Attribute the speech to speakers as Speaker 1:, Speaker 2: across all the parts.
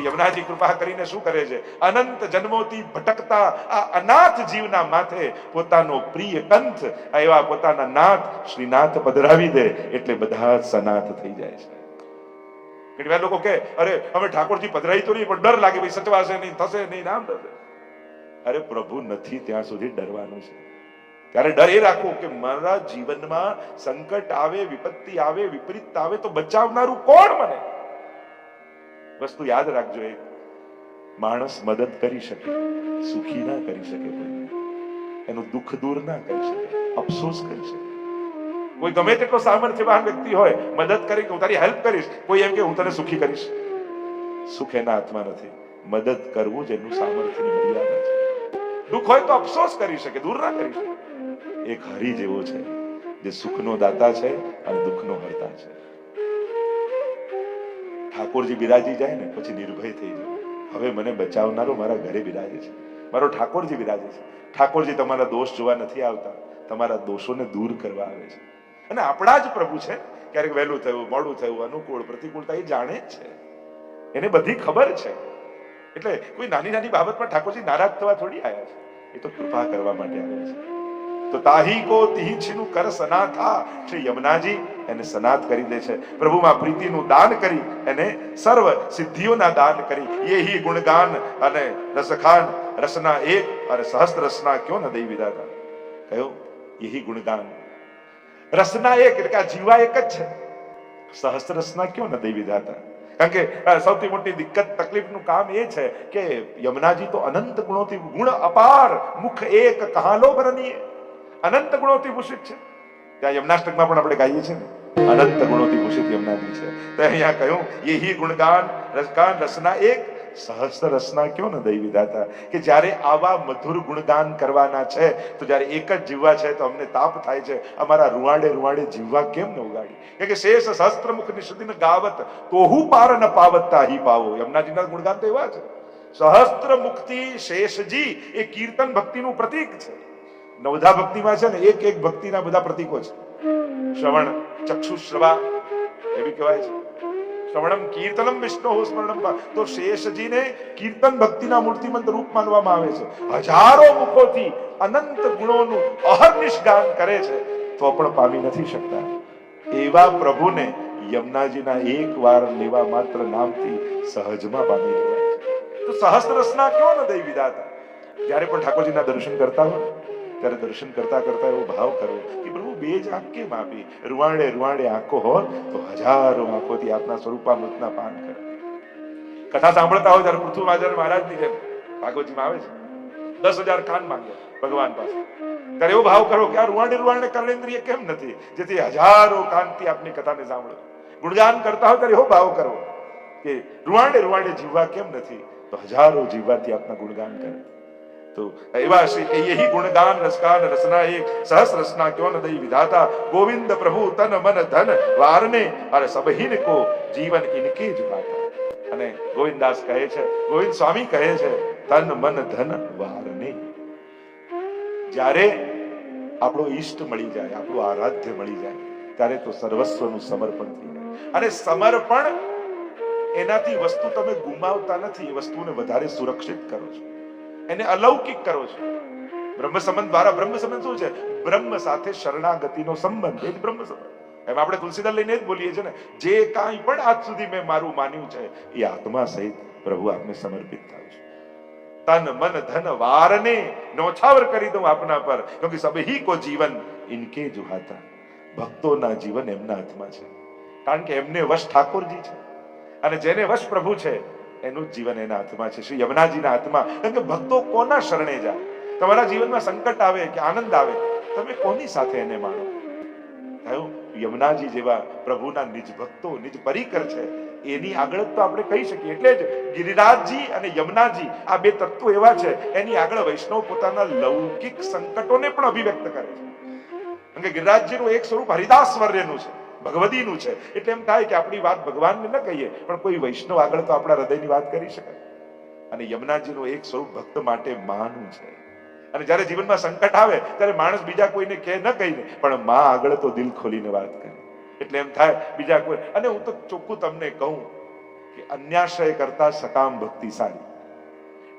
Speaker 1: શ્રી યમુનાજી કૃપા કરીને શું કરે છે, અનંત જન્મોથી ભટકતા આ અનાથ જીવના માથે પોતાનો પ્રિય કંથ એવા પોતાના નાથ શ્રીનાથ પધરાવી દે એટલે બધા સનાથ થઈ જાય છે. કેટલી વાર લોકો કે અરે અમે ઠાકોરજી પધરાઈ તો નહીં, પણ ડર લાગે ભાઈ સચવાશે નહીં, થશે નહીં, નામ થશે. અરે પ્રભુ નથી ત્યાં સુધી ડરવાનું છે. ત્યારે ડર એ રાખો કે મારા જીવનમાં સંકટ આવે, વિપત્તિ આવે, વિપરીત આવે તો બચાવનારું કોણ મને? વસ્તુ યાદ રાખજો, એક માણસ મદદ કરી શકે, સુખી ના કરી શકે, એનું દુઃખ દૂર ના કરી શકે, અફસોસ કરી શકે. કોઈ ગમે તેટલો સામર્થ્યવાન વ્યક્તિ હોય, મદદ કરી કે હું તારી હેલ્પ કરીશ, કોઈ એમ કે હું તને સુખી કરીશ. સુખ એના હાથમાં નથી, મદદ કરવું જ એનું સામર્થ્યની મર્યાદા છે. દુઃખ હોય તો અફસોસ કરી શકે, દૂર ના કરી શકે. એક હરિ જેવો છે જે સુખનો દાતા છે અને દુઃખનો હર્તા છે. ઠાકોરજી બિરાજી જાય ને પછી નિર્ભય થઈ જાય, હવે મને બચાવનારો મારા ઘરે બિરાજે છે, મારો ઠાકોરજી બિરાજે છે. ઠાકોરજી તમારા દોષ જોવા નથી આવતા, તમારા દોષોને દૂર કરવા આવે છે. અને આપણા જ પ્રભુ છે. ક્યારેક વહેલું થયું, મોડું થયું, અનુકૂળ પ્રતિકૂળતા એ જાણે જ છે, એને બધી ખબર છે. એટલે કોઈ નાની નાની બાબતમાં ઠાકોરજી નારાજ થવા થોડી આવ્યા છે, એ તો કૃપા કરવા માટે આવ્યા છે. તો તાહી કો તિહી છીનું કર સનાથા, શ્રી યમુનાજી એને સનાથ કરી દે છે. પ્રભુમાં પ્રીતિનું દાન કરી એને સર્વ સિદ્ધિઓના દાન કરી. યહી ગુણગાન અને રસખાન રસના એક અને સહસ્ત્ર રસના ક્યો ન દઈ વિધાતા. કયો યહી ગુણગાન રસના એક એટલે કે આ જીવા એક જ છે, સહસ્ત્ર રસના ક્યો ન દઈ વિધાતા. કારણ કે સૌથી મોટી દિક્કત તકલીફનું કામ એ છે કે યમુનાજી તો અનંત ગુણોથી ગુણ અપાર, મુખ એક કહાલો બરનીએ, અનંત ગુણોથી ભૂષિત છે. ત્યાં યમુનાષ્ટકમાં પણ આપણે ગાઈએ છીએ ને, અનંત ગુણોથી ભૂષિત યમુનાજી છે. તો અહીંયા કહ્યું યહી ગુણગાન રસગાન રસના એક સહસ્ત્ર રસના ક્યો ન દઈ વિધાતા. કે જ્યારે આવા મધુર ગુણગાન કરવાના છે તો જ્યારે એક જ જીવવા છે તો અમને તાપ થાય છે, અમારા રૂવાડે રૂવાડે જીવવા કેમ ન ઉગાડી? કે શેષ સહસ્ત્ર મુખ નિષદિન ગાવત તોહુ પાર ન પાવતા હી પાવો. યમુનાજીના ગુણગાન તો એવા છે. સહસ્ત્ર મુખથી શેષજી એ કીર્તન ભક્તિનું પ્રતીક છે. નવધા ભક્તિમાં છે ને એક એક ભક્તિના બધા પ્રતીકો છે. શ્રવણ ચક્ષુશ્રવા એવી કહેવાય છે. શ્રવણમ કીર્તનમ વિષ્ણુ સ્મરણમ. તો શેષજીને કીર્તન ભક્તિના મૂર્તિમંત રૂપ માનવામાં આવે છે. હજારો મુખોથી અનંત ગુણોનું અહર્નિશ ગાન કરે છે તો પણ પામી નથી શકતા. એવા પ્રભુને યમુનાજીના એક વાર લેવા માત્ર નામથી સહજમાં પામી લેવાય છે. તો સહસ્ત્ર રસના ક્યો ન દઈ વિધાતા. જ્યારે પણ ઠાકોરજીના દર્શન કરતા હોય ત્યારે દર્શન કરતા કરતા એવો ભાવ કરો કે પ્રભુ બે જ આંખ કેમ આપી? રૂવાડે રૂવાડે આંખો હોત તો હજારો આંખોથી આપના સ્વરૂપામૃતના પાન કરે. કથા સાંભળતા હોય ત્યારે પૃથ્વીરાજ મહારાજની જેમ ભાગવતજીમાં આવે છે 10,000 કાન માંગ્યા ભગવાન પાસે. ત્યારે એવો ભાવ કરો કે આ રૂવાડે રૂવાડે કર્ણેન્દ્રિય કેમ નથી, જેથી હજારો કાનથી આપની કથાને સાંભળો. ગુણગાન કરતા હોય ત્યારે એવો ભાવ કરો કે રૂવાડે રૂવાડે જીવવા કેમ નથી, તો હજારો જીવવાથી આપના ગુણગાન કરે. તો એવા શ્રી યહી ગુણગાન રસગાન રસના એક સહસ્ર રસના ક્યો ન દઈ વિધાતા. ગોવિંદ પ્રભુ તન મન ધન વારને અરે સબહીન કો જીવન ઇનકે જુગાતા. અને ગોવિંદાસ કહે છે, ગોવિંદ સ્વામી કહે છે, તન મન ધન વારને. જ્યારે આપણો ઈષ્ટ મળી જાય, આપણું આરાધ્ય મળી જાય ત્યારે તો સર્વસ્વનું સમર્પણ થઈ જાય. અને સમર્પણ એનાથી વસ્તુ તમે ગુમાવતા નથી, એ વસ્તુને વધારે સુરક્ષિત કરો છો, એને અલૌકિક કરો છો. બ્રહ્મ સંબંધ દ્વારા, બ્રહ્મ સંબંધ શું છે? બ્રહ્મ સાથે શરણાગતિનો સંબંધ, એ જ બ્રહ્મ સંબંધ. એમ આપણે તુલસીદાસ લઈને જ બોલીએ છીએ ને, જે કાંઈ પણ આજ સુધી મેં મારું માન્યું છે એ આત્મા સહિત પ્રભુ આપને સમર્પિત થાવ છું. તન મન ધન વારને નોછાવર કરી દઉં આપના પર, ક્યોંકિ સબહી કો જીવન ઇનકે જુહાતા. ભક્તોના જીવન એમના હાથમાં છે, કારણ કે એમને વશ ઠાકોરજી છે, અને જેને વશ પ્રભુ છે એનું જીવન એના હાથમાં છે, શ્રી યમુનાજીના હાથમાં. કારણ કે ભક્તો કોના શરણે જાય? તમારા જીવનમાં સંકટ આવે કે આનંદ આવે, તમે કોની સાથે એને માનો? થયું યમુનાજી જેવા પ્રભુના નિજ ભક્તો, નિજ પરિકર છે, એની આગળ તો આપણે કહી શકીએ. એટલે જ ગિરિરાજજી અને યમુનાજી આ બે તત્વો એવા છે, એની આગળ વૈષ્ણવ પોતાના લૌકિક સંકટોને પણ અભિવ્યક્ત કરે છે. કારણ કે ગિરિરાજજીનું એક સ્વરૂપ હરિદાસવર્યનું છે, ભગવદીનું છે. એટલે એમ થાય કે આપણી વાત ભગવાનને ન કહીએ, પણ કોઈ વૈષ્ણવ આગળ તો આપણા હૃદયની વાત કરી શકાય. અને યમુનાજીનું એક સ્વરૂપ ભક્ત માટે માનું છે. અને જ્યારે જીવનમાં સંકટ આવે ત્યારે માણસ બીજા કોઈને કહે ન કહીને, પણ માં આગળ તો દિલ ખોલીને વાત કરે. એટલે એમ થાય બીજા કોઈ. અને હું તો ચોખ્ખું તમને કહું કે અન્યાશ્રય કરતા સકામ ભક્તિ સારી.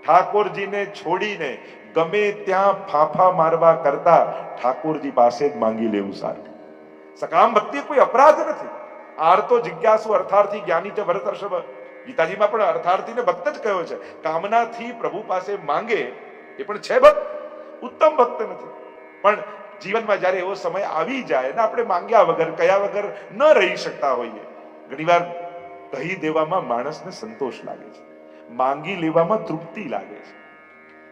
Speaker 1: ઠાકોરજીને છોડીને ગમે ત્યાં ફાંફા મારવા કરતા ઠાકોરજી પાસે જ માંગી લેવું સારું. સકામ ભક્તિ કોઈ અપરાધ નથી. આર્તો જિજ્ઞાસુ અર્થાર્થી જ્ઞાની છે ભરતર્ષભ. ગીતાજીમાં પણ અર્થાર્થીને ભક્ત જ કહ્યો છે. કામનાથી પ્રભુ પાસે માંગે એ પણ છે ભક્ત, ઉત્તમ ભક્ત નથી. પણ જીવનમાં જ્યારે એવો સમય આવી જાય ને આપણે માંગ્યા વગર કયા વગર ન રહી શકતા હોઈએ, ઘણીવાર કહી દેવામાં માણસને સંતોષ લાગે છે, માંગી લેવામાં તૃપ્તિ લાગે છે.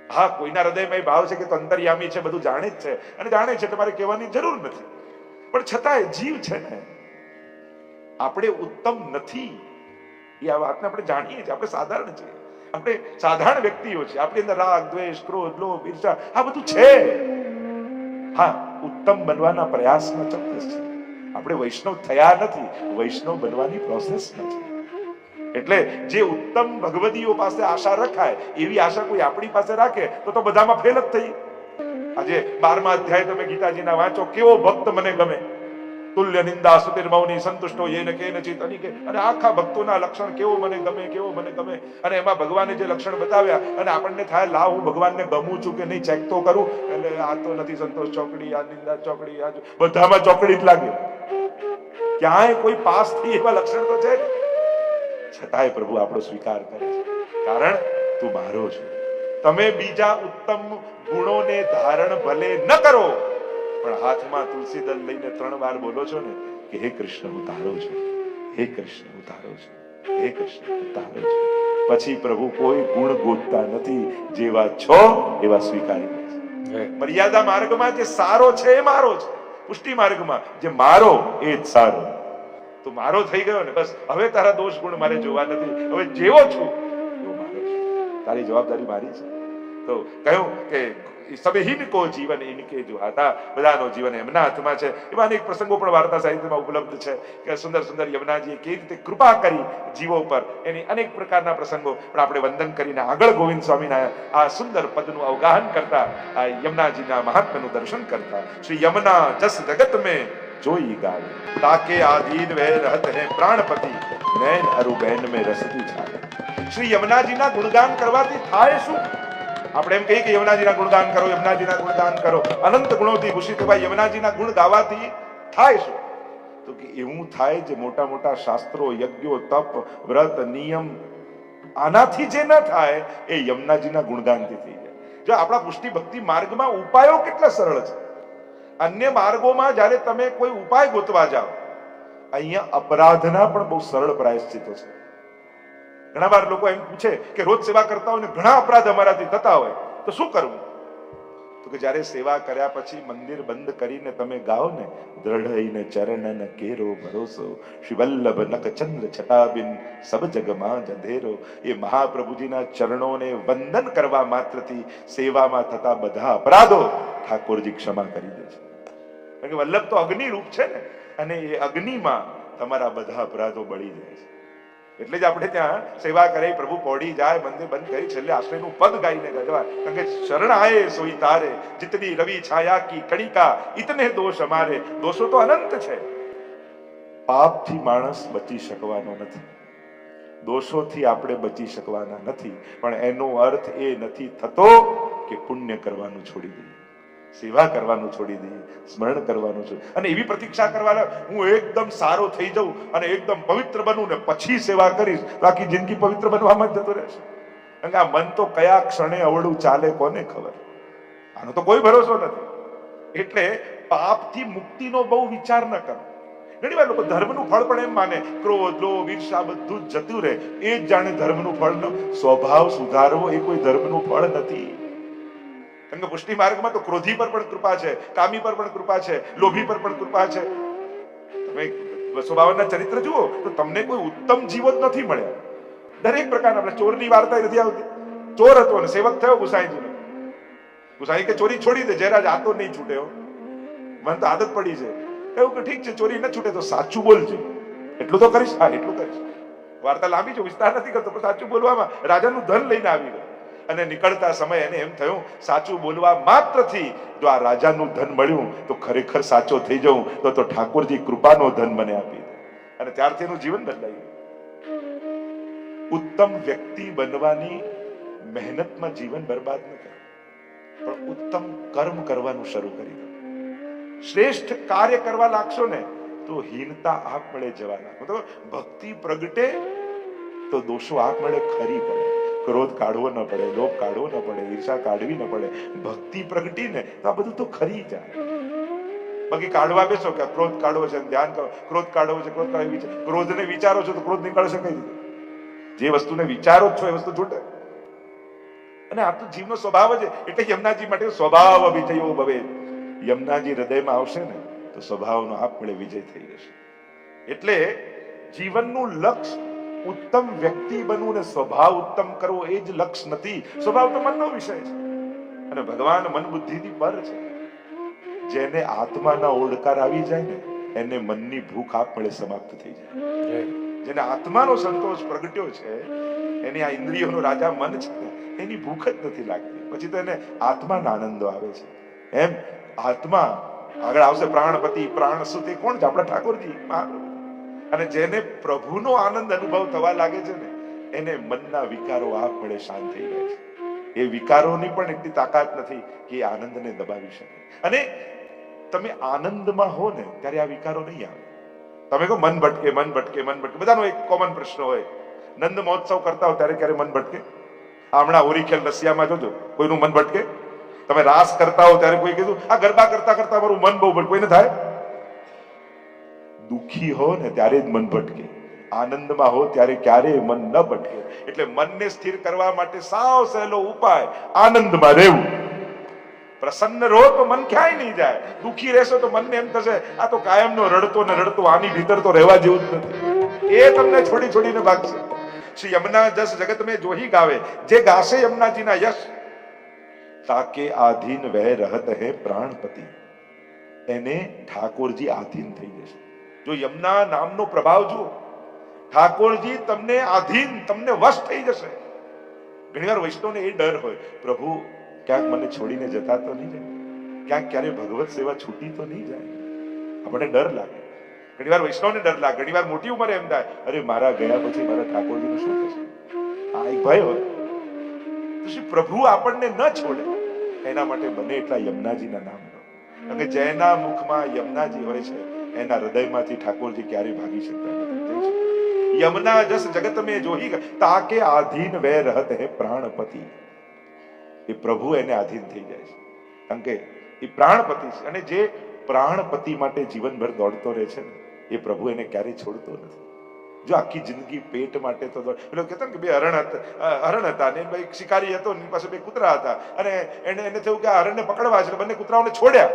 Speaker 1: હા, કોઈના હૃદયમાં એ ભાવ છે કે તો અંતર્યામી છે, બધું જાણે જ છે અને જાણે છે, તમારે કહેવાની જરૂર નથી. પણ છતાંય જીવ છે ને, આપણે ઉત્તમ નથી એ આ વાતને આપણે જાણીએ છીએ. આપણે સાધારણ છીએ, આપણે સાધારણ વ્યક્તિઓ છીએ. આપણી અંદર રાગ, દ્વેષ, ક્રોધ, લોભ, ઈર્ષા આ બધું છે. હા, ઉત્તમ બનવાના પ્રયાસમાં ચોક્કસ છે. આપણે વૈષ્ણવ થયા નથી, વૈષ્ણવ બનવાની પ્રોસેસ નથી. એટલે જે ઉત્તમ ભગવદીઓ પાસે આશા રખાય એવી આશા કોઈ આપણી પાસે રાખે તો બધામાં ફેલ જ થઈ. આજે 12મા અધ્યાય તમે ગીતાજીના વાંચો, કેવો ભક્ત મને ગમે. તુલ્ય નિંદા સુતિર્મૌની સંતુષ્ટો યેન કેનચિત અનિકે. અને આખા ભક્તોના લક્ષણ કેવો મને ગમે, કેવો મને ગમે. અને એમાં ભગવાને જે લક્ષણ બતાવ્યા અને આપણને થાય લાવ હું ભગવાનને ગમું છું કે નહીં ચેક તો કરું. એટલે આ તો નથી સંતોષ ચોકડી, આ નિંદા ચોકડી, આ બધામાં ચોકડી જ લાગે. ક્યાંય કોઈ પાસ થઈ એવા લક્ષણ તો છે. છતાંય પ્રભુ આપણો સ્વીકાર કરે છે, કારણ તું મારો છે. તમે બીજા ઉત્તમ ગુણોને ધારણ ભલે ન કરો, પણ હાથમાં તુલસી દળ લઈને 3 વાર બોલો છો ને કે હે કૃષ્ણ હું તારો છું, હે કૃષ્ણ હું તારો છું, હે કૃષ્ણ હું તારો છું. પછી પ્રભુ કોઈ ગુણ ગોતતા નથી, જેવા છો એવા સ્વીકારી લે છે. મર્યાદા માર્ગમાં જે સારો છે એ મારો છે. પુષ્ટિ માર્ગમાં જે મારો એ જ સારો. તું મારો થઈ ગયો ને, બસ હવે તારા દોષ ગુણ મારે જોવા નથી. હવે જેવો છું એવો મારો છું. તારી જવાબદારી મારી છે. તો કહ્યું કે સબહિન કો જીવન ઇનકે જો હાથા. બધાનો જીવન એમના હાથમાં છે. એવા અનેક પ્રસંગો પણ વાર્તા સાહિત્યમાં ઉપલબ્ધ છે કે સુંદર સુંદર યમુનાજીએ કેવી રીતે કૃપા કરી જીવો પર, એની અનેક પ્રકારના પ્રસંગો. પણ આપણે વંદન કરીને આગળ ગોવિંદ સ્વામીના આ સુંદર પદનું અવગાહન કરતા, આ યમુનાજીના મહાત્મ્યનું દર્શન કરતા, શ્રી યમુના જસ જગત મેં જોઈ ગાવે, તાકે આધીન વે રહત હે પ્રાણપતિ, નૈન અરુ બેન में રસતી છાવે. શ્રી યમુનાજીના ગુણગાન કરવાથી થાય શું? આપણે એમ કહીએ કે યમુનાજીના ગુણગાન કરો, યમુનાજીના ગુણગાન કરો, અનંત ગુણોથી ભૂષિત ભાઈ યમુનાજીના ગુણ ગાવાથી થાય શું? તો કે એવું થાય જે મોટા મોટા શાસ્ત્રો, યજ્ઞો, તપ, વ્રત, નિયમ, આનાથી જે ન થાય એ યમુનાજીના ગુણગાનથી થઈ જાય. જો આપણા પુષ્ટિ ભક્તિ માર્ગમાં ઉપાયો કેટલા સરળ છે. અન્ય માર્ગોમાં જ્યારે તમે કોઈ ઉપાય ગોતવા જાઓ, અહીંયા અપરાધના પણ બહુ સરળ પ્રાયશ્ચિતો છે. ઘણા વાર લોકો એમ પૂછે કે રોજ સેવા કરતા હોય ને ઘણા અપરાધ અમારાથી થતા હોય તો શું કરવું? તો કે જ્યારે સેવા કર્યા પછી મંદિર બંધ કરીને તમે ગાઓ ને, દ્રઢઈને ચરણન કેરો ભરોસો, શિવલ્લભ નક ચંદ્ર છટાબિન સબ જગમાં અંધેરો. એ મહાપ્રભુજીના ચરણોને વંદન કરવા માત્રથી સેવામાં થતા બધા અપરાધો ઠાકોરજી ક્ષમા કરી દે છે. કારણ કે વલ્લભ તો અગ્નિ રૂપ છે ને, અને એ અગ્નિમાં તમારા બધા અપરાધો બળી જાય છે. એટલે જ આપણે ત્યાં સેવા કરે, પ્રભુ પહોળી જાય, મંદિર બંધ કરી છેલ્લે આશ્રયનું પદ ગાઈને ગજવાય. કારણ કે શરણ આયે સોઈ તારે, જીતની રવિ છાયા કી કણિકા, ઇતને દોષ અમારે. દોષો તો અનંત છે. પાપથી માણસ બચી શકવાનો નથી, દોષોથી આપણે બચી શકવાના નથી. પણ એનો અર્થ એ નથી થતો કે પુણ્ય કરવાનું છોડી દઈએ, સેવા કરવાનું છોડી દઈએ, સ્મરણ કરવાનું છે. અને એવી પ્રતીક્ષા કરવાના હું એકદમ સારો થઈ જાઉં અને એકદમ પવિત્ર બનું ને પછી સેવા કરીશ, બાકી જિંદગી પવિત્ર બનવામાં જ જતો રહેશે. કારણ કે આ મન તો કયા ક્ષણે અવળું ચાલે કોને ખબર. આનો તો કોઈ ભરોસો નથી. એટલે પાપથી મુક્તિનો બહુ વિચાર ન કરો. ઘણી વાર લોકો ધર્મનું ફળ પણ એમ માને, ક્રોધ, લોભ, ઈર્ષા બધું જ જતું રહે, એ જ જાણે ધર્મનું ફળ. સ્વભાવ સુધારવો એ કોઈ ધર્મનું ફળ નથી. કારણ કે પુષ્ટિ માર્ગમાં તો ક્રોધી પર પણ કૃપા છે, કામી પર પણ કૃપા છે, લોભી પર પણ કૃપા છે. તમે વસુબાવનના ચરિત્ર જુઓ તો તમને કોઈ ઉત્તમ જીવો જ નથી મળ્યા. દરેક પ્રકારના. આપણે ચોરની વાર્તા નથી આવતી. ચોર હતો અને સેવક થયો ગુસાઈજીનો. ગુસાઈ કે ચોરી છોડી દે, જયરાજ આ તો નહીં છૂટે, મને તો આદત પડી છે. કહ્યું કે ઠીક છે, ચોરી ન છૂટે તો સાચું બોલજે, એટલું તો કરીશ. હા, એટલું કરીશ. વાર્તા લાંબી છે, વિસ્તાર નથી કરતો, પણ સાચું બોલવામાં રાજાનું ધન લઈને આવી ગયો. અને નીકળતા સમયે એને એમ થયું સાચું બોલવા માત્રથી જો આ રાજાનું ધન મળ્યું તો ખરેખર સાચો થઈ જાઉં તો ઠાકોરજી કૃપાનો ધન મને આપી દે. અને ત્યારથી એનું જીવન બદલાયું. ઉત્તમ વ્યક્તિ બનવાની મહેનતમાં જીવન બરબાદ ન કરો, પણ ઉત્તમ કર્મ કરવાનું શરૂ કરી દો. શ્રેષ્ઠ કાર્ય કરવા લાગશો ને તો હીનતા આપમેળે જવા લાગો. તો ભક્તિ પ્રગટે તો દોષો આપમેળે ખરી પડે. ક્રોધ કાઢવો ન પડે, લોભ કાઢવો ન પડે, ઈર્ષા કાઢવી ન પડે. ભક્તિ પ્રગટી ને તો આ બધું તો ખરી જાય. બાકી કાઢવા બેસો કે ક્રોધ કાઢવો છે, ધ્યાન કરો, ક્રોધ કાઢવો છે, ક્રોધ કાઢવી છે, ક્રોધને વિચારો છો તો ક્રોધ નીકળશે કઈ રીતે? જે વસ્તુને વિચારો છો એ વસ્તુ છૂટે. અને આ તો જીવનો સ્વભાવ છે. એટલે યમુનાજી માટે સ્વભાવ વિજયો ભવે. યમુનાજી હૃદયમાં આવશે ને તો સ્વભાવનો આપમેળે વિજય થઈ જશે. એટલે જીવનનું લક્ષ્ય ઉત્તમ વ્યક્તિ બનવું ને સ્વભાવ ઉત્તમ કરવો એ જ લક્ષ્ય નથી. સ્વભાવ તો મનનો વિષય છે અને ભગવાન મન બુદ્ધિથી પર છે. જેને આત્માના ઓળકાર આવી જાય ને એને મનની ભૂખ આપમેળે સમાપ્ત થઈ જાય. જેને આત્માનો સંતોષ પ્રગટ્યો છે, એની આ ઇન્દ્રિયોનો રાજા મન છે ને, એની ભૂખ જ નથી લાગતી. પછી તો એને આત્માના આનંદો આવે છે. એમ આત્મા આગળ આવશે. પ્રાણપતિ પ્રાણ સુતે કોણ છે? આપણા ઠાકોરજી મહાપ્રભુ. અને જેને પ્રભુનો આનંદ અનુભવ થવા લાગે છે ને એને મનના વિકારો આપમેળે શાંત થઈ જાય છે. એ વિકારોની પણ એટલી તાકાત નથી કે એ આનંદને દબાવી શકે. અને તમે આનંદમાં હો ને ત્યારે આ વિકારો નહીં આવે. તમે કહો મન ભટકે મન ભટકે મન ભટકે, બધાનો એક કોમન પ્રશ્ન હોય. નંદ મહોત્સવ કરતા હો ત્યારે ક્યારે મન ભટકે? હમણાં હોરીખેલ રશિયામાં જોજો, કોઈનું મન ભટકે? તમે રાસ કરતા હો ત્યારે કોઈ કીધું આ ગરબા કરતા કરતા મારું મન બહુ ભટકે? કોઈને થાય? દુખી હો ને ત્યારે જ મન ભટકે. આનંદમાં હો ત્યારે ક્યારેય મન ન ભટકે. એટલે મનને સ્થિર કરવા માટે સાવ સહેલો ઉપાય આનંદમાં રહેવું. પ્રસન્ન રહો તો મન ક્યાંય નહીં જાય. દુખી રહેશો તો મનને એમ થશે આ તો કાયમનો રડતો ને રડતો, આની ભીતર તો રહેવા જેવું જ નથી. એ તમને છોડી છોડીને ભાગશે. શ્રી યમુના જસ જગત મેં જોહી ગાવે. જે ગાશે યમુનાજીના યશ, તાકે આધીન વહ રહત હે પ્રાણપતિ. એને ઠાકોરજી આધીન થઈ જશે. જો યમુના નામનો પ્રભાવ જુઓ, ઠાકોરજી તમને આધીન, તમને વશ થઈ જશે. ઘણીવાર વૈષ્ણવને એ ડર હોય, પ્રભુ ક્યાંક મને છોડીને જતા તો નહીં જાય, ક્યાંક ક્યારે ભગવત સેવા છૂટી તો નહીં જાય. આપણને ડર લાગે. ઘણીવાર વૈષ્ણવને ડર લાગે. ઘણીવાર મોટી ઉંમરે એમ થાય અરે મારા ગયા પછી મારા ઠાકોરજીનું શું થશે? આ એક ભય હોય. તો શ્રી પ્રભુ આપણને ન છોડે એના માટે બને એટલા યમુનાજીના નામ લો. કારણ કે જેના મુખમાં યમુનાજી હોય છે એના હૃદયમાંથી ઠાકોરજી ક્યારેય ભાગી શકતા નથી. યમુના જસ જગત મેં જોહી તાકે આધીન વે રહત હે પ્રાણપતિ. એ પ્રભુ એને આધીન થઈ જાય છે. કારણ કે એ પ્રાણપતિ છે. અને જે પ્રાણપતિ માટે જીવનભર દોડતો રહે છે ને એ પ્રભુ એને ક્યારેય છોડતો નથી. જો આખી જિંદગી પેટ માટે તો પેલો કહેતો ને કે બે હરણ હતા ને એક શિકારી હતો, એની પાસે બે કૂતરા હતા અને એને થયું કે આ હરણને પકડવા છે. બંને કૂતરાઓને છોડ્યા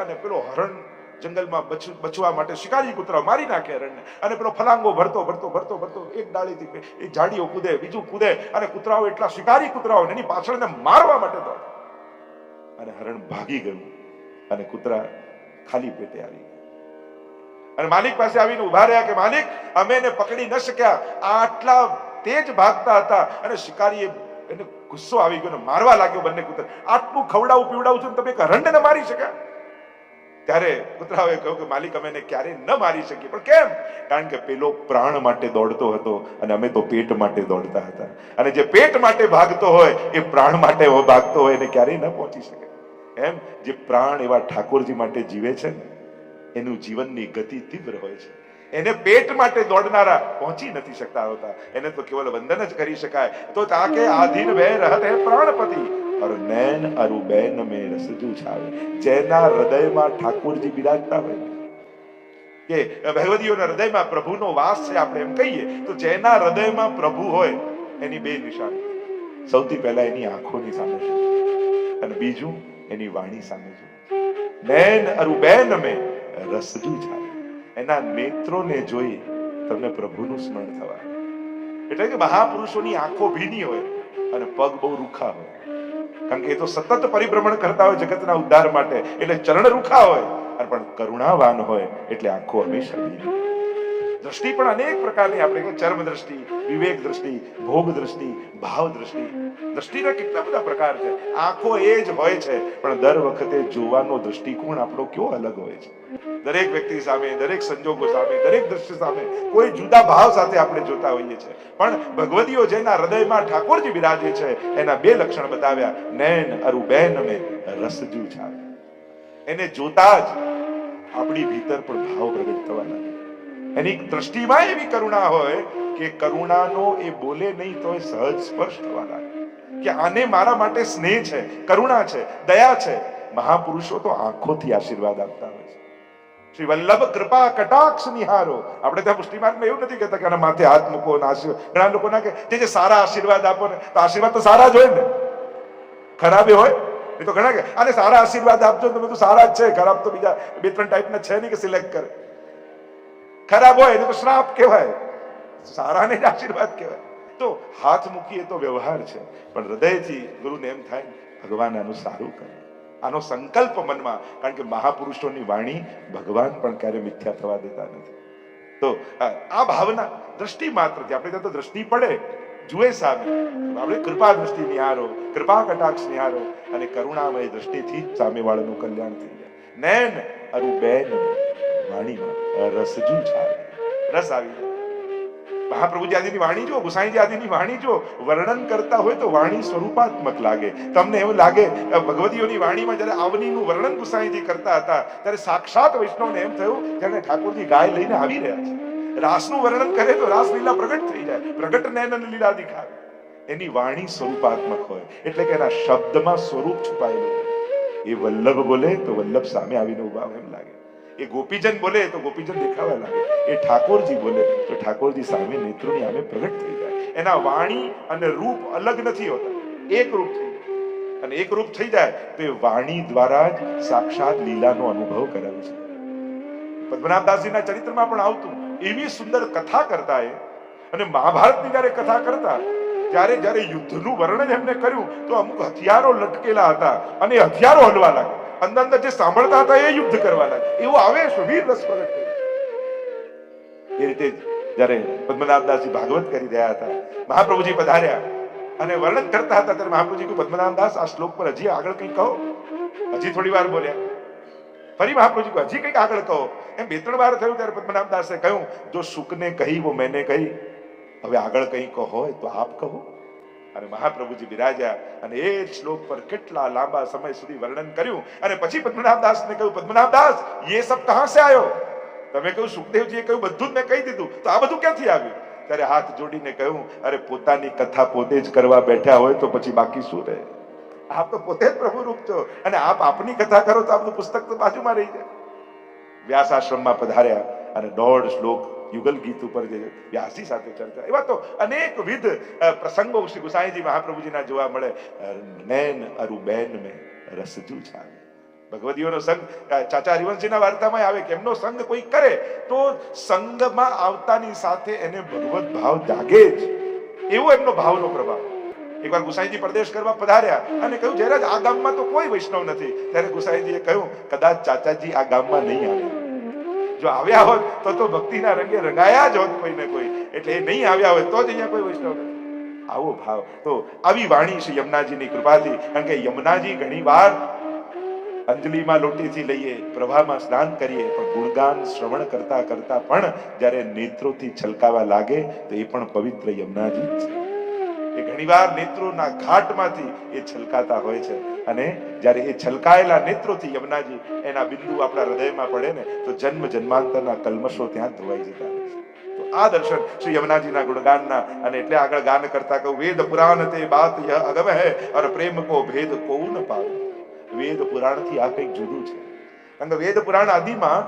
Speaker 1: અને પેલો હરણ જંગલમાં બચવા માટે શિકારી કૂતરાઓ મારી નાખે હરણને. અને પેલો ફલાંગો ભરતો ભરતો ભરતો ભરતો એક ડાળીથી એક ઝાડીઓ કૂદે, બીજું કૂદે, અને કૂતરાઓ એટલા શિકારી કૂતરાઓ એની પાછળને મારવા માટે દોડે. અને હરણ ભાગી ગયું અને કૂતરા ખાલી પેટે આવી ગયા. અને માલિક પાસે આવીને ઉભા રહ્યા કે માલિક અમે એને પકડી ન શક્યા. આટલા તેજ ભાગતા હતા અને શિકારીએ એને ગુસ્સો આવી ગયો ને મારવા લાગ્યો બંને કૂતરા. આટલું ખવડાવું પીવડાવું છું તમે એક હરણને મારી શક્યા? ત્યારે કૂતરાઓએ કહ્યું કે માલિક અમે એને ક્યારેય ન મારી શકીએ. પણ કેમ? કારણ કે પેલો પ્રાણ માટે દોડતો હતો અને અમે તો પેટ માટે દોડતા હતા. અને જે પેટ માટે ભાગતો હોય એ પ્રાણ માટે ભાગતો હોય એને ક્યારેય ન પહોંચી શકે. એમ જે પ્રાણ એવા ઠાકોરજી માટે જીવે છે ને એનું જીવનની ગતિ તીવ્ર હોય છે. એને પેટ માટે દોડનારા પહોંચી નથી શકતા હોતા. એને તો કેવલ વંદન જ કરી શકાય. તો તાકે આધીન વે રહત હે પ્રાણપતિ और नैन अरु बैन में रसजू छावे. જેના હૃદયમાં ઠાકોરજી બિરાજતા હોય કે ભગવદીઓના હૃદયમાં પ્રભુનો વાસ છે આપણે એમ કહીએ, તો જેના હૃદયમાં પ્રભુ હોય એની બે નિશાની. સૌથી પહેલા એની આંખોની સામે છે અને બીજું એની વાણી સામે છે. નૈન અરુ बैन में રસજુ છાવે. એના નેત્રોને જોઈ તમને પ્રભુનું સ્મરણ થવા. એટલે કે મહાપુરુષોની આંખો ભીની હોય અને પગ બહુ રૂખા હોય. કારણ કે એ તો સતત પરિભ્રમણ કરતા હોય જગતના ઉદ્ધાર માટે. એટલે ચરણ રૂખા હોય અને પણ કરુણાવાન હોય એટલે આંખો હંમેશા ભીની. દ્રષ્ટિ પણ અનેક પ્રકારની, આપણે ચર્મ દ્રષ્ટિ, વિવેક દ્રષ્ટિ, ભોગ દ્રષ્ટિ, ભાવ દ્રષ્ટિ. દ્રષ્ટિના કેટલા બધા પ્રકાર છે. આંખો એ જ હોય છે, પણ દર વખતે જોવાનો દ્રષ્ટિકોણ આપણો કેવો અલગ હોય છે. દરેક વ્યક્તિ સામે, દરેક સંજોગો સામે, દરેક દ્રશ્ય સામે કોઈ જુદા ભાવ સાથે આપણે જોતા હોઈએ છીએ. પણ ભગવદીઓ જેના હૃદયમાં ઠાકોરજી બિરાજે છે, એના બે લક્ષણ બતાવ્યા. નૈન અરુ બેન મેં રસજુ છાવે. એને જોતા જ આપણી ભીતર પણ ભાવ પ્રગટ થવા લાગે. એની દ્રષ્ટિમાં એવી કરુણા હોય કે કરુણાનો એ બોલે નહીં તો સહજ સ્પર્શ થવા લાગે કે આને મારા માટે સ્નેહ છે, કરુણા છે, દયા છે. મહાપુરુષો તો આંખોથી આશીર્વાદ આપતા હોય છે. શ્રી વલ્લભ કૃપા કટાક્ષ નિહારો. આપણે ત્યાં પુષ્ટિમાર્ગમાં એવું નથી કહેતા કે આના માથે હાથ મૂકો ને આશીર્વાદ. ઘણા લોકો ના કે જે સારા આશીર્વાદ આપો ને, તો આશીર્વાદ તો સારા જ હોય ને, ખરાબ હોય એ તો ઘણા કે આને સારા આશીર્વાદ આપજો, તમે તો સારા જ છે, ખરાબ તો બીજા બે ત્રણ ટાઈપના છે નહીં કે સિલેક્ટ કરે. ખરાબ હોય એને તો શ્રાપ કહેવાય, સારાને જ આશીર્વાદ કહેવાય. તો હાથ મૂકીએ તો વ્યવહાર છે, પણ હૃદયથી ગુરુને એમ થાય ભગવાન આનું સારું કરે, આનો સંકલ્પ મનમાં. કારણ કે મહાપુરુષોની વાણી ભગવાન પણ ક્યારે મિથ્યા થવા દેતા નથી. તો આ ભાવના દ્રષ્ટિ માત્રથી આપણે ત્યાં તો દ્રષ્ટિ પડે, જુએ સામે, આપણે કૃપા દ્રષ્ટિ નિહારો, કૃપા કટાક્ષ નિહારો, અને કરુણામય દ્રષ્ટિથી જ સામેવાળાનું કલ્યાણ થઈ જાય. નૈન અરુ બેન વાણીમાં રસજુ છાવે, રસ આવી જાય. મહાપ્રભુજી આદિની વાણી જો, ગુસાઈજી આદિની વાણી જો વર્ણન કરતા હોય તો વાણી સ્વરૂપાત્મક લાગે. તમને એવું લાગે ભગવતીઓની વાણીમાં જયારે આવનીનું વર્ણન ગુસાઈજી કરતા હતા ત્યારે સાક્ષાત વૈષ્ણવને એમ થયું જાણે ઠાકોરજી ગાય લઈને આવી રહ્યા છે. રાસનું વર્ણન કરે તો રાસ લીલા પ્રગટ થઈ જાય, પ્રગટ નયન લીલા દિખાવે. એની વાણી સ્વરૂપાત્મક હોય એટલે કે એના શબ્દમાં સ્વરૂપ છુપાયેલું હોય. એ વલ્લભ બોલે તો વલ્લભ સામે આવીને ઉભા એમ લાગે. એ ગોપીજન બોલે તો ગોપીજન દેખાવા લાગે. એ ઠાકોરજી બોલે તો ઠાકોરજી સામે નેત્રોની સામે પ્રગટ થઈ જાય. એના વાણી અને રૂપ અલગ નથી હોતા, એક રૂપ થઈ જાય. અને એક રૂપ થઈ જાય તો એ વાણી દ્વારા જ સાક્ષાત લીલાનો અનુભવ કરાવે છે. પદ્મનાભદાસજીના ચરિત્રમાં પણ આવતું. એવી સુંદર કથા કરતા એ, અને મહાભારતની જયારે કથા કરતા ત્યારે જયારે યુદ્ધનું વર્ણન એમને કર્યું તો અમુક હથિયારો લટકેલા હતા અને હથિયારો હલવા લાગે. અંદર અંદર જે સાંભળતા હતા એ યુદ્ધ કરવા લાગે. એવું આવેશ વીર રસ પ્રગટ થયો. એ રીતે જયારે પદ્મનાભદાસજી ભાગવત કરી રહ્યા હતા, મહાપ્રભુજી પધાર્યા અને વર્ણન કરતા હતા ત્યારે મહાપ્રભુજી કહ્યું, પદ્મનાભદાસ આ શ્લોક પર હજી આગળ કંઈ કહો. હજી થોડી વાર બોલ્યા. ફરી મહાપ્રભુજી કહ્યું હજી કંઈક આગળ કહો. એમ બે ત્રણ વાર થયું ત્યારે પદ્મનાભદાસે કહ્યું, જો સુખને કહી વો મેને કહી, હવે આગળ કંઈ કહો હોય તો આપ કહો. અને મહાપ્રભુજી બિરાજ્યા અને એ શ્લોક પર કેટલા લાંબા સમય સુધી વર્ણન કર્યું. અને પછી પદ્મનાભદાસને કહ્યું, પદ્મનાભદાસ ये सब कहां से आयो? તમે કહ્યું સુખદેવજીએ કહ્યું બધું જ મેં કહી દીધું, તો આ બધું ક્યાંથી આવ્યું? ત્યારે હાથ જોડીને કહ્યું, અરે પોતાની કથા પોતે જ કરવા બેઠા હોય તો પછી બાકી શું રહે? આપ તો પોતે જ પ્રભુ રૂપ છો અને આપ આપની કથા કરો તો આપનું પુસ્તક તો બાજુમાં રહી જાય. વ્યાસ આશ્રમમાં પધાર્યા અને 1.5 શ્લોક યુગલ ગીત ઉપર જે વ્યાસજી સાથે ચર્ચા, એવા તો અનેક વિધ પ્રસંગો શ્રી ગુસાઈજી મહાપ્રભુજીના જોવા મળે. નૈન અરુ બેન મેં રસજુ છાવે. ભગવદીઓનો સંગ ચાચા હરિવંશજીના વાર્તામાં આવે કે એમનો સંગ કોઈ કરે તો સંગમાં આવતાની સાથે એને ભગવત ભાવ જાગે જ, એવો એમનો ભાવનો પ્રભાવ. એકવાર ગુસાઈજી પ્રદેશ કરવા પધાર્યા અને કહ્યું, જયરાજ આ ગામમાં તો કોઈ વૈષ્ણવ નથી. ત્યારે ગુસાઈજીએ કહ્યું, કદાચ ચાચાજી આ ગામમાં નહીં આવે. જો આવ્યા હોત તો ભક્તિના રંગે રંગાયા જ હોત કોઈ ને કોઈ. એટલે એ નહીં આવ્યા હોય તો જ અહીંયા કોઈ વૈષ્ણવ નથી. આવો ભાવ. તો આવી વાણી શ્રી યમુનાજીની કૃપાથી. કારણ કે યમુનાજી ઘણી વાર અંજલિમાં લોટીથી લઈએ, પ્રભામાં સ્નાન કરીએ, પણ ગુણગાન શ્રવણ કરતા કરતા પણ જ્યારે નેત્રોથી છલકાવા લાગે તો એ પણ પવિત્ર યમુનાજી જ છે. એ ઘણીવાર નેત્રોના ઘાટમાંથી એ છલકાતા હોય છે. અને જ્યારે એ છલકાયેલા નેત્રોથી યમુનાજી એના બિંદુ આપણા હૃદયમાં પડે ને તો જન્મ જન્માંતરના કલ્મશો ત્યાં ધોવાઈ જતા હોય છે. તો આ દર્શન શ્રી યમુનાજીના ગુણગાનના. અને એટલે આગળ ગાન કરતા કહું, વેદ પુરાણ તે બાત યહ અગમ હૈ और प्रेम को भेद को न पावे. વેદ પુરાણથી આ કંઈક જુદું છે. કારણ કે વેદ પુરાણ આદિમાં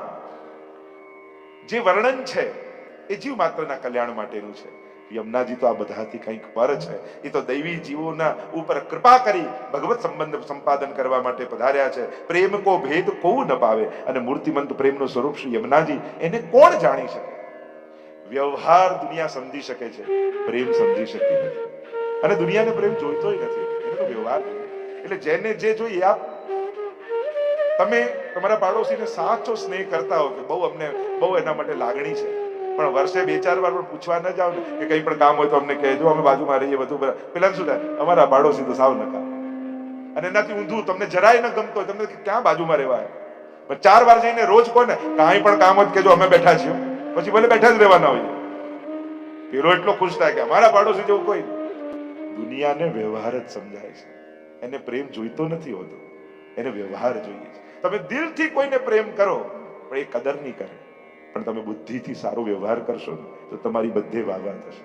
Speaker 1: જે વર્ણન છે એ જીવ માત્રના કલ્યાણ માટેનું છે. યમુનાજી તો આ બધાથી કંઈક પર છે. એ તો દૈવી જીવોના ઉપર કૃપા કરી ભગવત સંબંધ સંપાદન કરવા માટે પધાર્યા છે. પ્રેમ કો ભેદ કોવું ન પાવે. અને મૂર્તિમંત પ્રેમનું સ્વરૂપ શ્રી યમુનાજી, એને કોણ જાણી શકે? વ્યવહાર દુનિયા સમજી શકે છે, પ્રેમ સમજી શકતી નથી. અને દુનિયાને પ્રેમ જોઈતોય નથી, એને તો વ્યવહાર જોઈએ. એટલે જેને જે જોઈએ આપ. તમે તમારા પાડોશીને સાચો સ્નેહ કરતા હો કે બહુ અમને બહુ એના માટે લાગણી છે, પણ વર્ષે 2-4 વાર પણ પૂછવા ન જાવ ને કે કંઈ પણ કામ હોય તો અમને કહેજો, અમે બાજુમાં રહીએ, બધું પેલા શું થાય, અમારા પાડોશી તો સાવ નકા, અને એનાથી ઊંધું તમને જરાય ન ગમતો હોય, તમને ક્યાં બાજુમાં રહેવાય. પણ 4 વાર જઈને રોજ કોને કાંઈ પણ કામ હોય કેજો, અમે બેઠા છીએ, પછી ભલે બેઠા જ રહેવાના હોય. પેલો એટલો ખુશ થાય કે અમારા પાડોશી જેવું કોઈ. દુનિયાને વ્યવહાર જ સમજાય છે, એને પ્રેમ જોઈતો નથી હોતો, એને વ્યવહાર જોઈએ છે. તમે દિલથી કોઈને પ્રેમ કરો પણ એ કદર નહીં કરે, પણ તમે બુદ્ધિથી સારો વ્યવહાર કરશો ને તો તમારી બધે વાહવા થશે.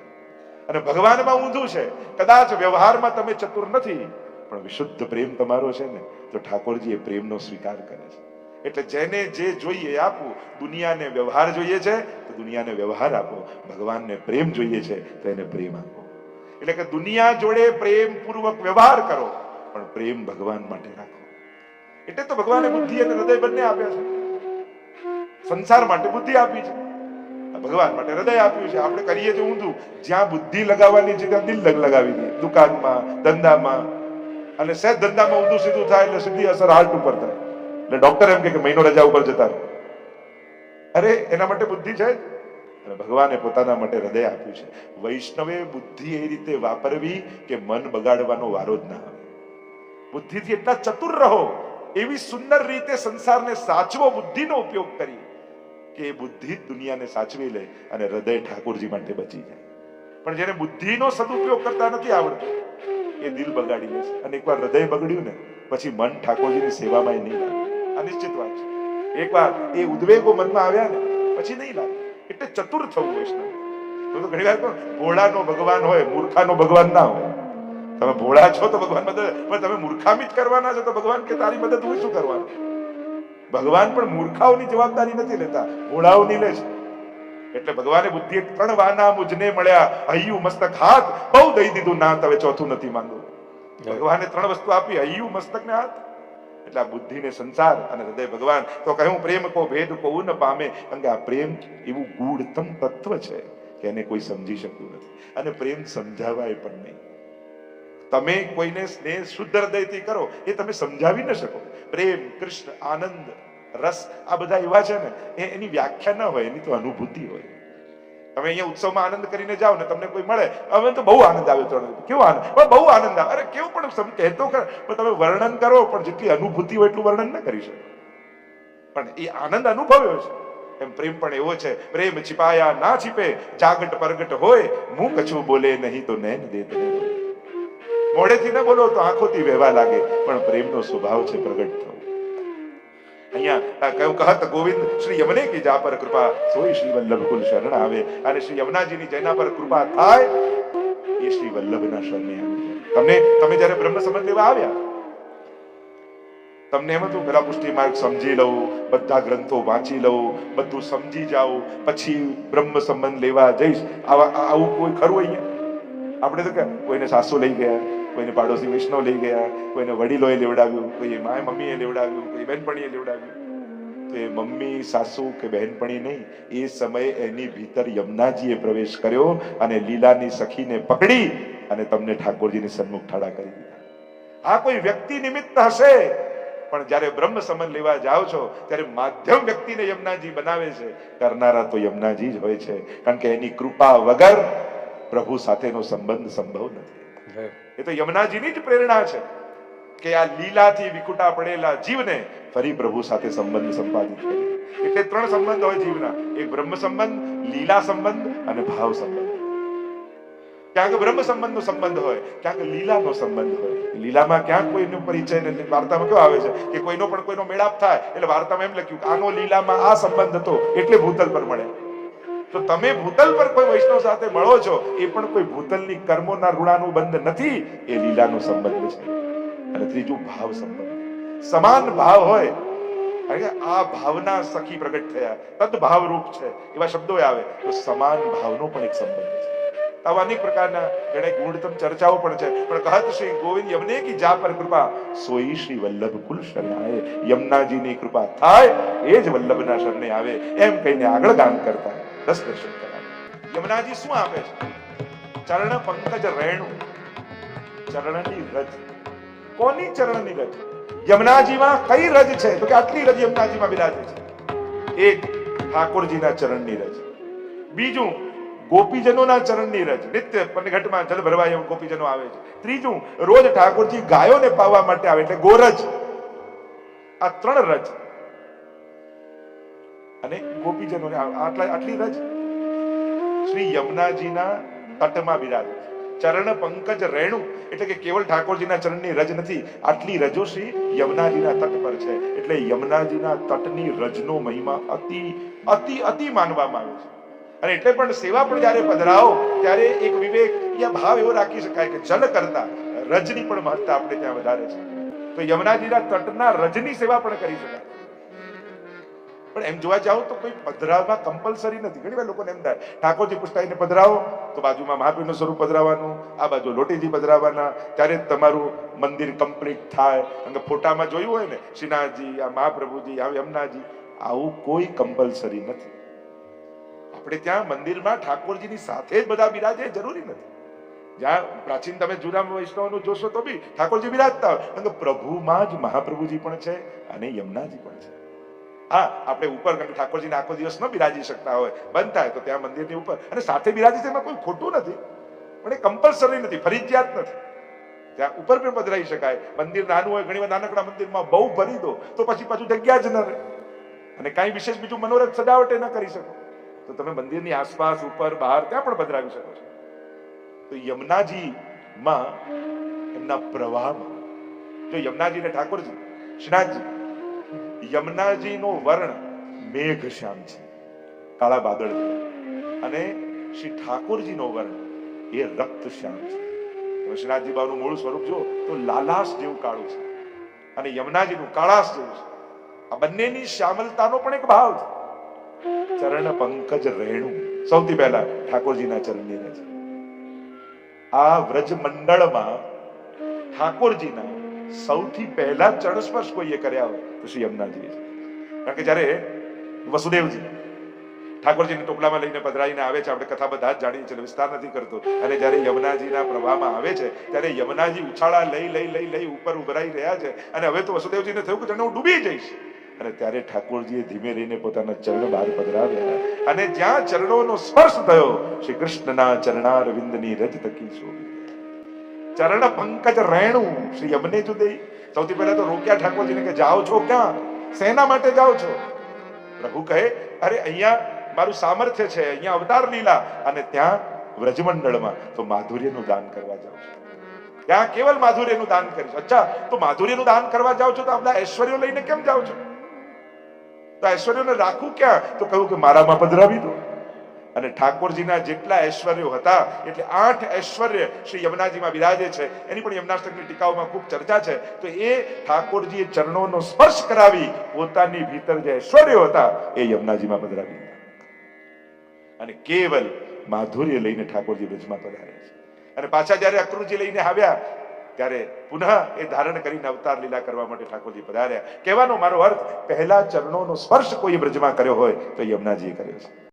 Speaker 1: અને ભગવાનમાં ઊંધું છે, કદાચ વ્યવહારમાં તમે ચતુર નથી પણ વિશુદ્ધ પ્રેમ તમારો છે ને તો ઠાકોરજી એ પ્રેમનો સ્વીકાર કરે છે. એટલે જેને જે જોઈએ આપવું. દુનિયાને વ્યવહાર જોઈએ છે તો દુનિયાને વ્યવહાર આપો, ભગવાનને પ્રેમ જોઈએ છે તો એને પ્રેમ આપો. એટલે કે દુનિયા જોડે પ્રેમ પૂર્વક વ્યવહાર કરો પણ પ્રેમ ભગવાન માટે રાખો. એટલે તો ભગવાને બુદ્ધિ અને હૃદય બંને આપ્યા છે. સંસાર માટે બુદ્ધિ આપી છે, ભગવાન માટે હૃદય આપ્યું છે. આપણે કરીએ તો ઊંધું, જ્યાં બુદ્ધિ લગાવવાની છે ત્યાં દિલ લગાવી દઈએ, દુકાનમાં, ધંધામાં, અને સહેજ ધંધામાં ઊંધું સીધું થાય એટલે સીધી અસર હાર્ટ ઉપર થાય. એટલે ડોક્ટર એમ કે મહિનો રજા ઉપર જતા રહો. અરે એના માટે બુદ્ધિ છે અને ભગવાને પોતાના માટે હૃદય આપ્યું છે. વૈષ્ણવે બુદ્ધિ એ રીતે વાપરવી કે મન બગાડવાનો વારો જ ના આવે. બુદ્ધિથી એટલા ચતુર રહો, એવી સુંદર રીતે સંસારને સાચવો, બુદ્ધિનો ઉપયોગ કરી કે એ બુદ્ધિ દુનિયાને સાચવી લે અને હૃદય ઠાકોરજી માટે બચી જાય. પણ જેને બુદ્ધિનો સદુપયોગ કરતા નથી આવડતો એ દિલ બગાડી લે છે, અને એકવાર હૃદય બગડ્યું ને પછી મન ઠાકોરજીની સેવામાં નહીં લાગે. આ નિશ્ચિત વાત છે. એકવાર એ ઉદ્વેગો મનમાં આવ્યા ને પછી નહીં લાગે. એટલે ચતુર થવું વૈષ્ણવ. તો ઘણી વાર ભોળાનો ભગવાન હોય, મૂર્ખાનો ભગવાન ના હોય. તમે ભોળા છો તો ભગવાન મદદ, પણ તમે મૂર્ખામી જ કરવાના છો તો ભગવાન કે તારી મદદ હું શું કરવાનું. ભગવાન પણ મૂર્ખાઓની જવાબદારી નથી લેતા, ભોળાઓની લે છે. એટલે ભગવાને બુદ્ધિ 3 વાના મુજને મળ્યા, હૈયું મસ્તક હાથ, બહુ દઈ દીધું નાથ, હવે ચોથું નથી માંગવું. ભગવાને 3 વસ્તુ આપી, હૈયું મસ્તક ને હાથ. એટલે આ બુદ્ધિ ને સંસાર અને હૃદય ભગવાન. તો કહ્યું પ્રેમ કો ભેદ કો ન પામે, કારણ કે આ પ્રેમ એવું ગૂઢતમ તત્વ છે કે એને કોઈ સમજી શકતું નથી, અને પ્રેમ સમજાવાય પણ નહીં. તમે કોઈને સ્નેહ શુદ્ધ હૃદયથી કરો એ તમે સમજાવી ન શકો. પ્રેમ, કૃષ્ણ, આનંદ, રસ, આ બધા એવા છે ને એની વ્યાખ્યા ન હોય, એની તો અનુભૂતિ હોય. તમે અહીંયા ઉત્સવમાં આનંદ કરીને જાઓ ને તમને કોઈ મળે, હવે તો બહુ આનંદ આવ્યો, કેવો આનંદ, બહુ આનંદ આવે, અરે કેવું, પણ કહેતો ખરા, પણ તમે વર્ણન કરો પણ જેટલી અનુભૂતિ હોય એટલું વર્ણન ન કરી શકો. પણ એ આનંદ અનુભવ્યો છે. એમ પ્રેમ પણ એવો છે. પ્રેમ છિપાયા ના છિપે, જાગટ પરગટ હોય, મું કછું બોલે નહીં તો નૈન દેત. મોઢેથી ન બોલો તો આંખોથી વહેવા લાગે, પણ પ્રેમનો સ્વભાવ છે પ્રગટ થવો. અહીંયા કયું કહત ગોવિંદ શ્રી યમને કી જા પર કૃપા, સોય શ્રી વલ્લભ કુલ શરણ આવે. અને શ્રી યમુનાજીની જેના પર કૃપા થાય એ શ્રી વલ્લભના શરણે આવે. તમે જ્યારે બ્રહ્મ સંબંધ લેવા આવ્યા, તમને એમ હતું પેલા પુષ્ટિ માર્ગ સમજી લઉં, બધા ગ્રંથો વાંચી લઉં, બધું સમજી જાઉં, પછી બ્રહ્મ સંબંધ લેવા જઈશ. આવું કોઈ ખરું અહીંયા? આપણે તો કે કોઈને સાસુ લઈ ગયા, કોઈને પાડોશી વૈષ્ણવ લઈ ગયા, કોઈને વડીલોએ લેવડાવ્યું, કોઈ માએ મમ્મીએ લેવડાવ્યું, કોઈ બહેનપણીએ લેવડાવ્યું. તો એ મમ્મી, સાસુ કે બહેનપણી નહીં, એ સમયે એની ભીતર યમુનાજીએ પ્રવેશ કર્યો અને લીલાની સખીને પકડી અને તમને ઠાકોરજીની સન્મુખ ઠાડા કરી દીધા. આ કોઈ વ્યક્તિ નિમિત્ત હશે, પણ જ્યારે બ્રહ્મ સંબંધ લેવા જાઓ છો ત્યારે માધ્યમ વ્યક્તિને યમુનાજી બનાવે છે, કરનારા તો યમુનાજી જ હોય છે. કારણ કે એની કૃપા વગર પ્રભુ સાથેનો સંબંધ સંભવ નથી. એ તો યમુનાજીની જ પ્રેરણા છે કે આ લીલાથી વિખુટા પડેલા જીવને ફરી પ્રભુ સાથે સંબંધ સંપાદિત કરે. એટલે 3 સંબંધ હોય જીવના, એક બ્રહ્મ સંબંધ, લીલા સંબંધ અને ભાવ સંબંધ. ક્યાંક બ્રહ્મ સંબંધનો સંબંધ હોય, ક્યાંક લીલાનો સંબંધ હોય. લીલામાં ક્યાંક કોઈનો પરિચય નથી. વાર્તામાં કેવો આવે છે કે કોઈનો પણ કોઈનો મેળાપ થાય એટલે વાર્તામાં એમ લખ્યું કે આનો લીલામાં આ સંબંધ હતો એટલે ભૂતલ પર મળે. તો તમે ભૂતલ પર કોઈ વૈષ્ણવ સાથે મળો છો, એ પણ કોઈ ભૂતલની કર્મોના ઋણાનું બંધ નથી, એ લીલાનો સંબંધ છે. અને ત્રીજું ભાવ સંબંધ. સમાન ભાવ હોય, કારણ કે આ ભાવના સખી પ્રગટ થયા, તદ ભાવ રૂપ છે, એવા શબ્દો આવે તો સમાન ભાવનો પણ એક સંબંધ છે. આવા અનેક પ્રકારના ઘણા ગૂઢતમ ચર્ચાઓ પણ છે. પણ કહત શ્રી ગોવિંદ યમને કી જા પર કૃપા, સોઈ શ્રી વલ્લભ કુલ શરણાય. યમુનાજીની કૃપા થાય એ જ વલ્લભના શરણે આવે, એમ કહીને આગળ ગાન કરતા રસ દર્શન કરાવે. યમુનાજી શું આપે છે? ચરણ પંકજ રેણુ, ચરણની રજ. કોની ચરણની રજ? યમુનાજીમાં કઈ રજ છે? તો કે આટલી રજ યમુનાજીમાં બિરાજે છે. એક ઠાકોરજીના ચરણની રજ, બીજું, ગોપીજનોના ચરણની રજ, નિત્ય પનઘટમાં જલ ભરવાય એમ ગોપીજનો આવે છે. ત્રીજું, રોજ ઠાકોરજી ગાયોને પાવા માટે આવે એટલે ગોરજ. આ 3 રજ અને ગોપીજનોને આટલી રજ શ્રી યમુનાજીના તટમાં બિરાજે છે. ચરણ પંકજ રેણુ એટલે કે કેવલ ઠાકોરજીના ચરણની રજ નથી, આટલી રજો શ્રી યમુનાજીના તટ પર છે. એટલે યમુનાજીના તટની રજનો મહિમા અતિ અતિ અતિ માનવામાં આવે છે. અને એટલે પણ સેવા પણ જયારે પધરાવો ત્યારે એક વિવેક યા ભાવ એવો રાખી શકાય કે જલ કરતા રજની પણ મહત્તા આપણે ત્યાં વધારે છે. તો યમુનાજીના તટના રજની સેવા પણ કરી શકાય. પણ એમ જોવા જાવ તો કોઈ પધરાવવા કમ્પલસરી નથી. ઘણી વાર લોકોને એમ થાય ઠાકોરજી પુષ્ટાઈને પધરાવો તો બાજુમાં મહાપીરનું સ્વરૂપ પધરાવવાનું, આ બાજુ લોટીજી પધરાવવાના, ત્યારે જ તમારું મંદિર કમ્પ્લીટ થાય. અને ફોટામાં જોયું હોય ને શ્રીનાથજી, આ મહાપ્રભુજી, આ યમુનાજી, આવું કોઈ કમ્પલસરી નથી. આપણે ત્યાં મંદિરમાં ઠાકોરજીની સાથે જ બધા બિરાજે જરૂરી નથી. જ્યાં પ્રાચીન તમે જૂના વૈષ્ણવનું જોશો તો બી ઠાકોરજી બિરાજતા હોય. કારણ કે પ્રભુમાં જ મહાપ્રભુજી પણ છે અને યમુનાજી પણ છે. હા, આપણે ઉપર ઠાકોરજીને આખો દિવસ ન બિરાજી શકતા હોય, બંધ થાય તો ત્યાં મંદિરની ઉપર અને સાથે બિરાજી એમાં કોઈ ખોટું નથી, પણ એ કમ્પલસરી નથી, ફરજિયાત નથી. ત્યાં ઉપર પણ પધરાઈ શકાય. મંદિર નાનું હોય, ઘણી વાર નાનકડા મંદિરમાં બહુ ભરી દો તો પછી પાછું જગ્યા જ ન રહે અને કાંઈ વિશેષ બીજું મનોરથ સજાવટ ન કરી શકો. તો તમે મંદિરની આસપાસ, ઉપર, બહાર ત્યાં પણ પધરાવી શકો છો. તો યમુનાજીમાં એમના પ્રવાહમાં જો યમુનાજી ને ઠાકોરજી શ્રીનાથજી, યમુનાજીનો વર્ણ મેઘ શ્યામ છે, કાળા બાદળ જેવા, અને શ્રી ઠાકોરજીનો વર્ણ એ રક્ત શ્યામ છે. શ્રીનાથજી બાનું મૂળ સ્વરૂપ જો તો લાલાશ જેવું કાળું છે અને યમુનાજીનું કાળાશ જેવું છે. આ બંનેની શ્યામલતાનો પણ એક ભાવ છે. ચરણ પંકજ રેણુ, સૌથી પહેલા ઠાકોરજીના ચરણની રજ. આ વ્રજ મંડળમાં ઠાકોરજીના સૌથી પહેલા ચરણ સ્પર્શ કોઈએ કર્યા હોય તો શ્રી યમુનાજી છે. કારણ કે જયારે વસુદેવજી ઠાકોરજીને ટોપલામાં લઈને પધરાઈને આવે છે, આપણે કથા બધા જ જાણીએ છીએ, વિસ્તાર નથી કરતો, અને જયારે યમુનાજીના પ્રવાહમાં આવે છે ત્યારે યમુનાજી ઉછાળા લઈ લઈ લઈ લઈ ઉપર ઉભરાઈ રહ્યા છે અને હવે તો વસુદેવજીને થયું કે જાણે હું ડૂબી જઈશ. અને ત્યારે ઠાકોરજીએ ધીમે રહીને પોતાના ચરણ બહાર પધરાવ્યા અને જ્યાં ચરણોનો સ્પર્શ થયો શ્રી કૃષ્ણના ચરણારવિંદની રજ તકી શોભી. ચરણ પંકજ રેણુ શ્રી યમને જુદે. સૌથી પહેલા તો રોક્યા ઠાકોરજીને કે જાઓ છો ક્યાં, શેના માટે જાઓ છો? પ્રભુ કહે અરે અહીંયા મારું સામર્થ્ય છે, અહીંયા અવતાર લીલા, અને ત્યાં વ્રજમંડળમાં તો માધુર્યનું દાન કરવા જાઉં છું. ત્યાં કેવલ માધુર્યનું દાન કરીશ. અચ્છા, તો માધુર્યનું દાન કરવા જાઓ છો તો આપણા ઐશ્વર્યો લઈને કેમ જાઓ છો? તો ઐશ્વર્યોને રાખું ક્યાં? તો કહ્યું કે મારામાં પધરાવી દો. અને ઠાકોરજીના જેટલા ઐશ્વર્યો હતા એટલે 8 ઐશ્વર્ય શ્રી યમુનાજીમાં બિરાજે છે. એની પણ યમુનાષ્ટકની ટીકાઓમાં ખૂબ ચર્ચા છે. તો એ ઠાકોરજીએ ચરણોનો સ્પર્શ કરાવી પોતાની ભીતર જે ઐશ્વર્યો હતા એ યમુનાજીમાં પધરાવી અને કેવલ માધુર્ય લઈને ઠાકોરજી બ્રજમાં પધાર્યા છે. અને પાછા જયારે અક્રૂરજી લઈને આવ્યા ત્યારે પુનઃ એ ધારણ કરીને અવતાર લીલા કરવા માટે ઠાકોરજી પધાર્યા. કહેવાનો મારો અર્થ, પહેલા ચરણોનો સ્પર્શ કોઈ બ્રજમાં કર્યો હોય તો યમુનાજીએ કર્યો છે.